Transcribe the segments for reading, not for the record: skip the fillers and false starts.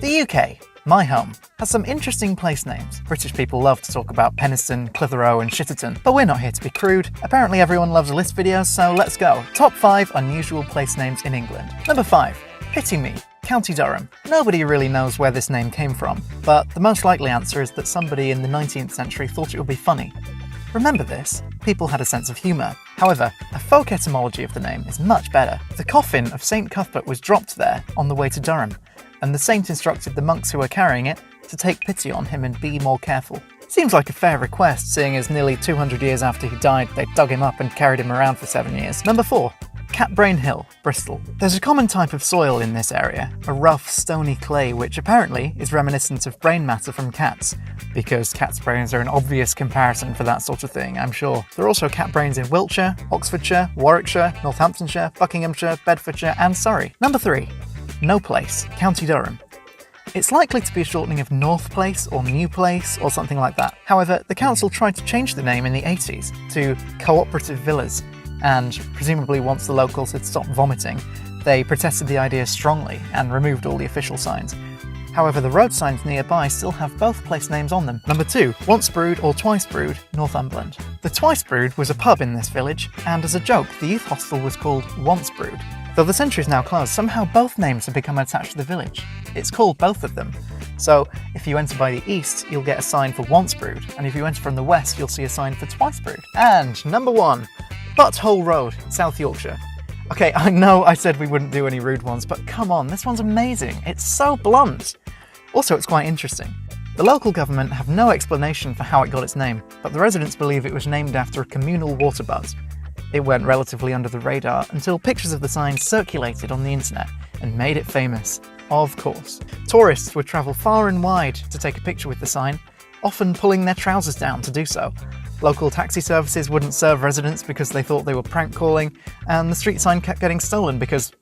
The UK, my home, has some interesting place names. British people love to talk about Penistone, Clitheroe and Shitterton, but we're not here to be crude. Apparently everyone loves a list video, so let's go. Top 5 unusual place names in England. Number 5. Pittyme, County Durham. Nobody really knows where this name came from, but the most likely answer is that somebody in the 19th century thought it would be funny. Remember this? People had a sense of humour. However, a folk etymology of the name is much better. The coffin of St Cuthbert was dropped there on the way to Durham, and the saint instructed the monks who were carrying it to take pity on him and be more careful. Seems like a fair request, seeing as nearly 200 years after he died, they dug him up and carried him around for 7 years. Number 4. Catbrain Hill, Bristol. There's a common type of soil in this area, a rough, stony clay which apparently is reminiscent of brain matter from cats, because cats' brains are an obvious comparison for that sort of thing, I'm sure. There are also cat brains in Wiltshire, Oxfordshire, Warwickshire, Northamptonshire, Buckinghamshire, Bedfordshire and Surrey. Number 3. No Place, County Durham. It's likely to be a shortening of North Place or New Place or something like that. However, the council tried to change the name in the 80s to Cooperative Villas, and presumably once the locals had stopped vomiting, they protested the idea strongly and removed all the official signs. However, the road signs nearby still have both place names on them. Number 2. Once Brewed or Twice Brewed, Northumberland. The Twice Brewed was a pub in this village, and as a joke, the youth hostel was called Once Brewed. Though the century is now closed, somehow both names have become attached to the village. It's called both of them. So, if you enter by the east, you'll get a sign for Once Brewed, and if you enter from the west, you'll see a sign for Twice Brewed. And number 1. Butthole Road, South Yorkshire. Okay, I know I said we wouldn't do any rude ones, but come on, this one's amazing. It's so blunt. Also, it's quite interesting. The local government have no explanation for how it got its name, but the residents believe it was named after a communal water butt. It went relatively under the radar until pictures of the sign circulated on the internet and made it famous. Of course. Tourists would travel far and wide to take a picture with the sign, often pulling their trousers down to do so. Local taxi services wouldn't serve residents because they thought they were prank calling, and the street sign kept getting stolen because,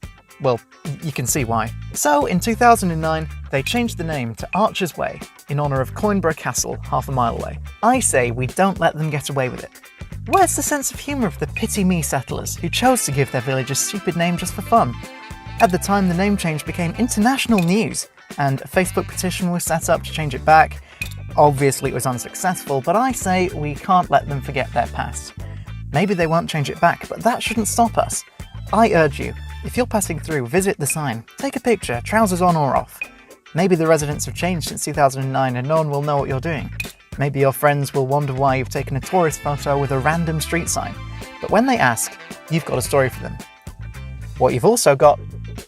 well, you can see why. So in 2009, they changed the name to Archer's Way in honour of Coimbra Castle, half a mile away. I say we don't let them get away with it. Where's the sense of humour of the Pittyme settlers who chose to give their village a stupid name just for fun? At the time, the name change became international news, and a Facebook petition was set up to change it back. Obviously it was unsuccessful, but I say we can't let them forget their past. Maybe they won't change it back, but that shouldn't stop us. I urge you, if you're passing through, visit the sign, take a picture, trousers on or off. Maybe the residents have changed since 2009 and no one will know what you're doing. Maybe your friends will wonder why you've taken a tourist photo with a random street sign, but when they ask, you've got a story for them. What you've also got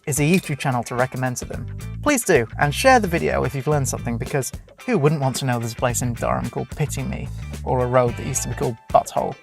is a YouTube channel to recommend to them. Please do, and share the video if you've learned something, because who wouldn't want to know there's a place in Durham called Pittyme, or a road that used to be called Butthole?